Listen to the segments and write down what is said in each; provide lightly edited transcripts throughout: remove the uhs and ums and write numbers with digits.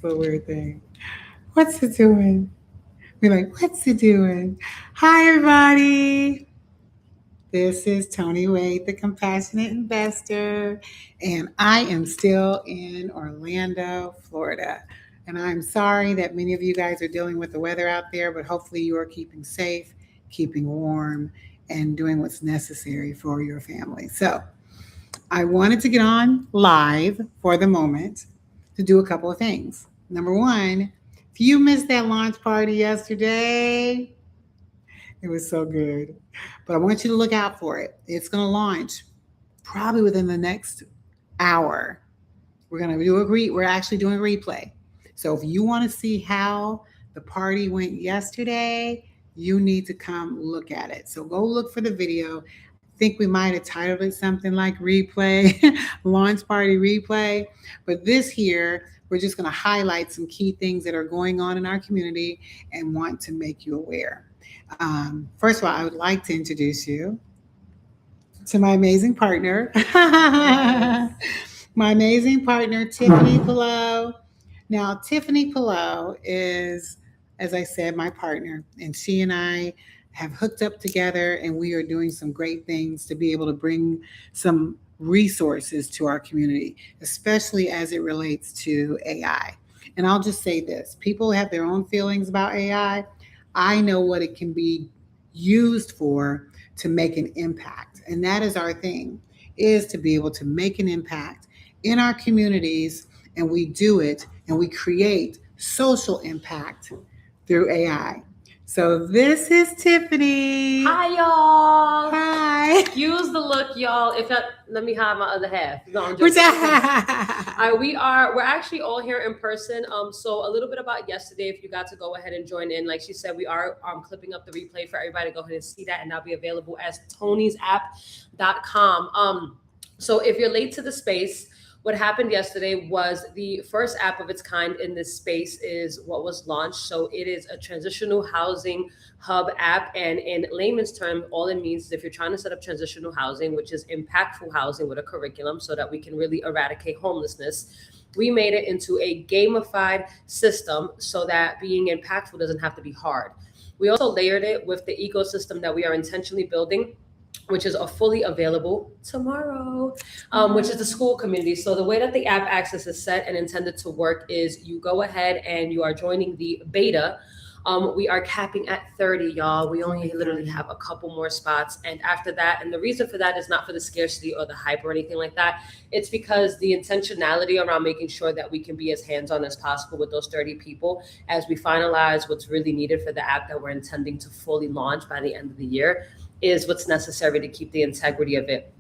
a weird thing. What's it doing? We're like, what's it doing? Hi, everybody. This is Tony Wade, the compassionate investor, and I am still in Orlando, Florida. And I'm sorry that many of you guys are dealing with the weather out there, but hopefully you are keeping safe, keeping warm, and doing what's necessary for your family. So, I wanted to get on live for the moment to do a couple of things. Number one, if you missed that launch party yesterday, it was so good. But I want you to look out for it. It's going to launch probably within the next hour. We're actually doing a replay. So if you want to see how the party went yesterday, you need to come look at it. So go look for the video. I think we might have titled it something like replay, launch party replay. But this here, we're just going to highlight some key things that are going on in our community and want to make you aware. First of all, I would like to introduce you to my amazing partner, my amazing partner, Tiffany Pillow. Now, Tiffany Pillow is, as I said, my partner, and she and I have hooked up together, and we are doing some great things to be able to bring some resources to our community, especially as it relates to AI. And I'll just say this: people have their own feelings about AI. I know what it can be used for to make an impact. And that is our thing, is to be able to make an impact in our communities, and we do it and we create social impact through AI. So this is Tiffany. Hi, y'all. Hi. Excuse the look, y'all. Let me hide my other half. No, I'm joking. We're actually all here in person. So a little bit about yesterday, if you got to go ahead and join in. Like she said, we are clipping up the replay for everybody to go ahead and see that, and that'll be available as tonysApp.com. So if you're late to the space, what happened yesterday was the first app of its kind in this space is what was launched. So it is a transitional housing hub app. And in layman's terms, all it means is if you're trying to set up transitional housing, which is impactful housing with a curriculum so that we can really eradicate homelessness, we made it into a gamified system so that being impactful doesn't have to be hard. We also layered it with the ecosystem that we are intentionally building, which is a fully available tomorrow, which is the Skool community. So the way that the app access is set and intended to work is you go ahead and you are joining the beta. We are capping at 30, y'all. We only literally have a couple more spots. And after that, and the reason for that is not for the scarcity or the hype or anything like that. It's because the intentionality around making sure that we can be as hands-on as possible with those 30 people as we finalize what's really needed for the app that we're intending to fully launch by the end of the year is what's necessary to keep the integrity of it.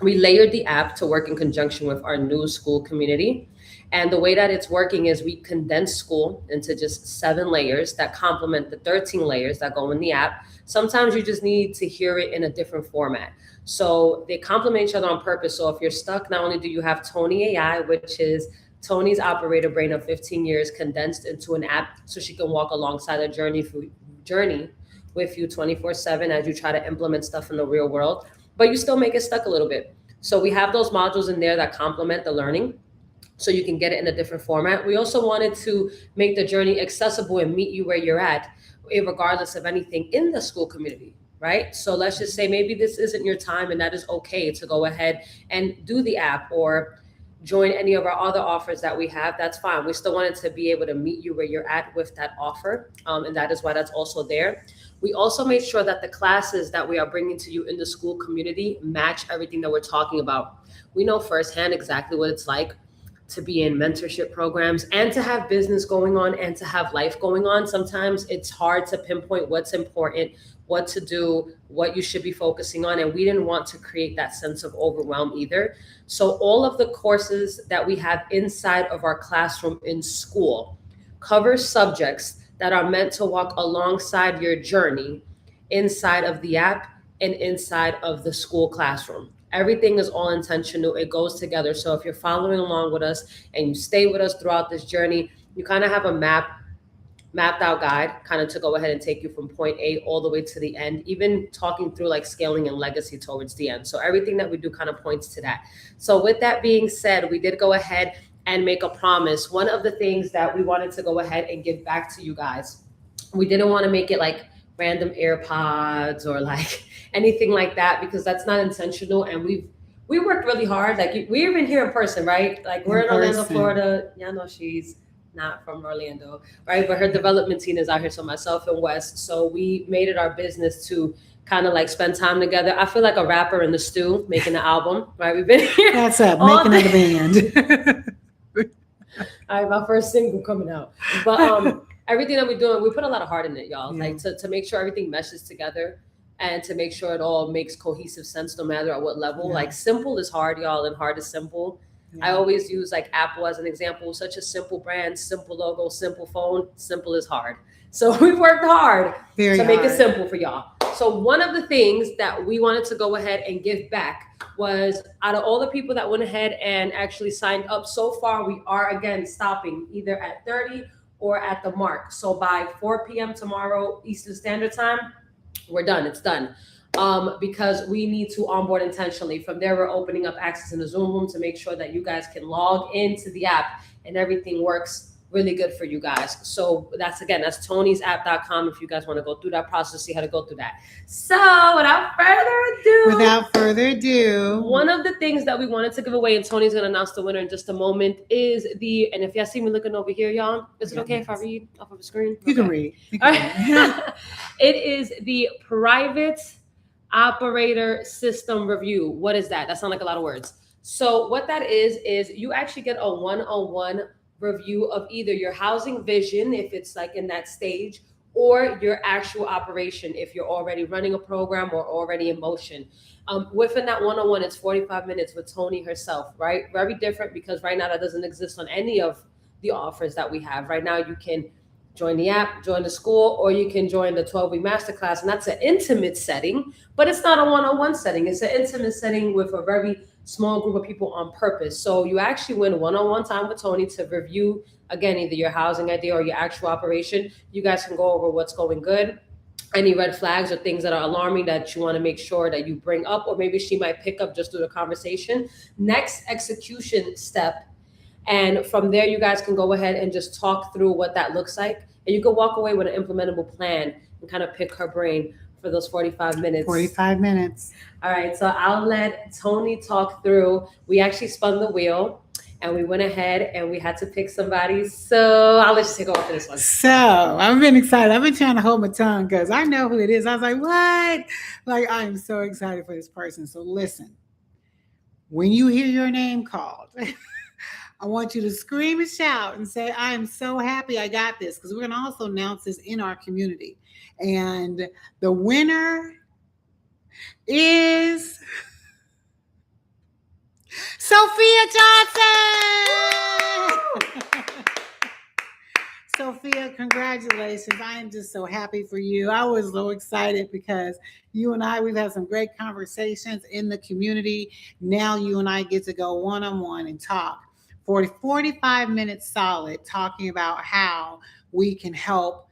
We layered the app to work in conjunction with our new Skool community. And the way that it's working is we condense Skool into just 7 layers that complement the 13 layers that go in the app. Sometimes you just need to hear it in a different format. So they complement each other on purpose. So if you're stuck, not only do you have Tony AI, which is Tony's operator brain of 15 years condensed into an app so she can walk alongside a journey with you 24/7 as you try to implement stuff in the real world, but you still make it stuck a little bit. So we have those modules in there that complement the learning so you can get it in a different format. We also wanted to make the journey accessible and meet you where you're at, regardless of anything in the Skool community, right? So let's just say maybe this isn't your time, and that is okay to go ahead and do the app or join any of our other offers that we have. That's fine. We still wanted to be able to meet you where you're at with that offer, and that is why that's also there. We also made sure that the classes that we are bringing to you in the Skool community match everything that we're talking about. We know firsthand exactly what it's like to be in mentorship programs and to have business going on and to have life going on. Sometimes it's hard to pinpoint what's important, what to do, what you should be focusing on. And we didn't want to create that sense of overwhelm either. So all of the courses that we have inside of our classroom in Skool cover subjects that are meant to walk alongside your journey inside of the app and inside of the Skool classroom. Everything is all intentional. It goes together. So if you're following along with us and you stay with us throughout this journey, you kind of have a mapped out guide kind of to go ahead and take you from point A all the way to the end, even talking through like scaling and legacy towards the end. So everything that we do kind of points to that. So with that being said, we did go ahead and make a promise. One of the things that we wanted to go ahead and give back to you guys, we didn't want to make it like random AirPods or like anything like that, because that's not intentional. And we worked really hard. Like we're even here in person, right? Like we're in Orlando, Florida. Yeah, no, she's not from Orlando, right? But her development team is out here. So myself and Wes. So we made it our business to kind of like spend time together. I feel like a rapper in the stew making an album, right? We've been here. That's up, making another band. All right, my first single coming out. But everything that we're doing, we put a lot of heart in it, y'all. Yeah. Like to make sure everything meshes together and to make sure it all makes cohesive sense no matter at what level. Yeah. Like simple is hard, y'all, and hard is simple. Yeah. I always use like Apple as an example. Such a simple brand, simple logo, simple phone. Simple is hard. So we worked hard Very to make hard. it simple for y'all. So one of the things that we wanted to go ahead and give back was, out of all the people that went ahead and actually signed up so far, we are again stopping either at 30 or at the mark. So by 4 p.m. tomorrow Eastern Standard Time, we're done. It's done. Because we need to onboard intentionally. From there, we're opening up access in the Zoom room to make sure that you guys can log into the app and everything works really good for you guys. So that's tonysApp.com if you guys want to go through that process, see how to go through that. So without further ado, one of the things that we wanted to give away, and Tony's going to announce the winner in just a moment, is and if y'all see me looking over here, y'all, is it okay if I read off of the screen? You can read. It is the private operator system review. What is that? That sounds like a lot of words. So what that is you actually get a one-on-one review of either your housing vision, if it's like in that stage, or your actual operation, if you're already running a program or already in motion. Within that one-on-one, it's 45 minutes with Tony herself, right? Very different, because right now that doesn't exist on any of the offers that we have. Right now you can join the app, join the school, or you can join the 12-week masterclass. And that's an intimate setting, but it's not a one-on-one setting. It's an intimate setting with a very small group of people on purpose. So you actually win one-on-one time with Tony to review, again, either your housing idea or your actual operation. You guys can go over what's going good, any red flags or things that are alarming that you want to make sure that you bring up, or maybe she might pick up just through the conversation. Next execution step. And from there, you guys can go ahead and just talk through what that looks like. And you can walk away with an implementable plan and kind of pick her brain for those 45 minutes. 45 minutes. All right, so I'll let Tony talk through. We actually spun the wheel and we went ahead and we had to pick somebody. So I'll let you take over for this one. So I've been excited. I've been trying to hold my tongue because I know who it is. I was like, what? Like, I am so excited for this person. So listen, when you hear your name called, I want you to scream and shout and say, I am so happy I got this, because we're going to also announce this in our community. And the winner is Sophia Johnson. Sophia, congratulations. I am just so happy for you. I was so excited because you and I, we've had some great conversations in the community. Now you and I get to go one-on-one and talk for 45 minutes solid, talking about how we can help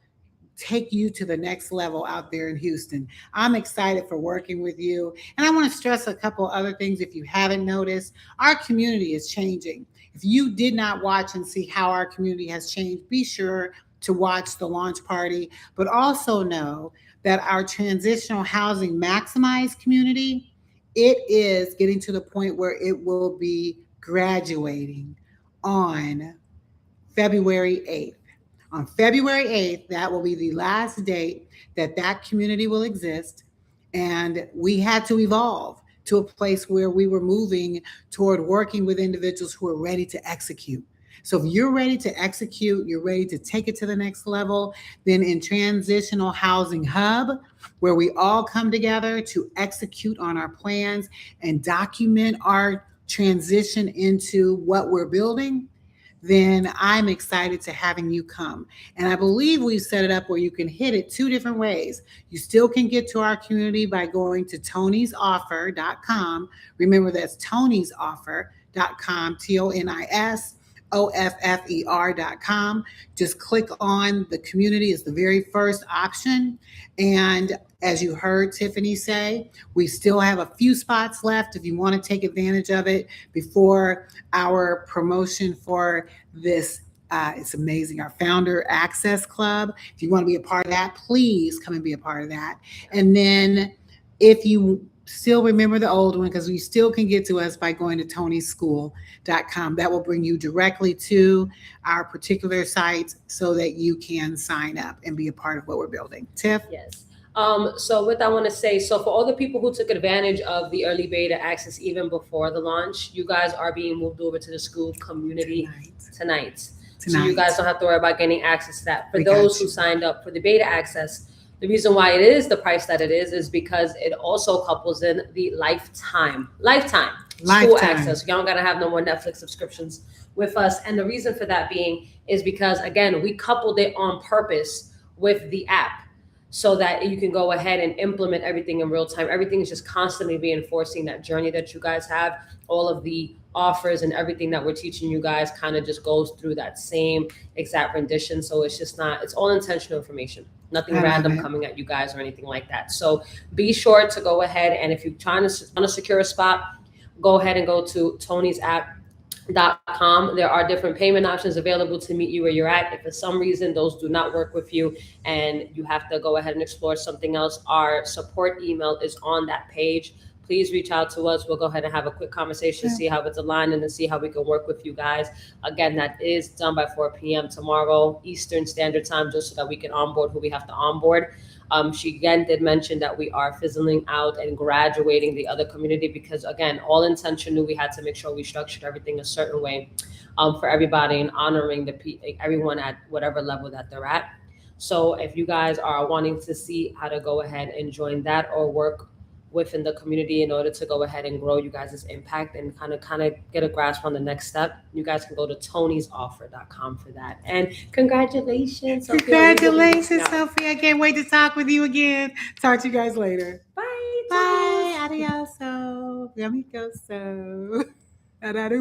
take you to the next level out there in Houston. I'm excited for working with you. And I want to stress a couple other things. If you haven't noticed, our community is changing. If you did not watch and see how our community has changed, be sure to watch the launch party, but also know that our transitional housing maximized community, it is getting to the point where it will be graduating on February 8th. On February 8th, that will be the last date that community will exist. And we had to evolve to a place where we were moving toward working with individuals who are ready to execute. So if you're ready to execute, you're ready to take it to the next level, then in Transitional Housing Hub, where we all come together to execute on our plans and document our transition into what we're building, then I'm excited to having you come. And I believe we've set it up where you can hit it two different ways. You still can get to our community by going to tonysoffer.com. Remember, that's tonysoffer.com, TONISOFFER.com. Just click on the community. It's the very first option. And As you heard Tiffany say, we still have a few spots left if you want to take advantage of it before our promotion for this. It's amazing. Our Founder Access Club. If you want to be a part of that, please come and be a part of that. And then if you still remember the old one, because you still can get to us by going to tonyschool.com. That will bring you directly to our particular site so that you can sign up and be a part of what we're building. Tiff? Yes. So what I want to say, so for all the people who took advantage of the early beta access even before the launch, you guys are being moved over to the Skool community tonight. So you guys don't have to worry about getting access to that. For those who signed up for the beta access, the reason why it is the price that it is because it also couples in the lifetime Skool access. Y'all gotta have no more Netflix subscriptions with us. And the reason for that being is because, again, we coupled it on purpose with the app so that you can go ahead and implement everything in real time. Everything is just constantly reinforcing that journey that you guys have. All of the offers and everything that we're teaching you guys kind of just goes through that same exact rendition. So it's just not, it's all intentional information, nothing random coming at you guys or anything like that. So be sure to go ahead, and if you're trying to secure a spot, go ahead and go to tonys'app.com. There are different payment options available to meet you where you're at. If for some reason those do not work with you and you have to go ahead and explore something else, our support email is on that page. Please reach out to us. We'll go ahead and have a quick conversation, see how it's aligned, and then see how we can work with you guys. Again, that is done by 4 p.m. tomorrow, Eastern Standard Time, just so that we can onboard who we have to onboard. She again did mention that we are fizzling out and graduating the other community because, again, all intentional, we had to make sure we structured everything a certain way for everybody and honoring everyone at whatever level that they're at. So if you guys are wanting to see how to go ahead and join that or work within the community in order to go ahead and grow you guys' impact and kind of get a grasp on the next step, you guys can go to tonysoffer.com for that. And congratulations, Sophia. Congratulations, Sophia. I can't wait to talk with you again. Talk to you guys later. Bye. Bye. Adios. Amigos.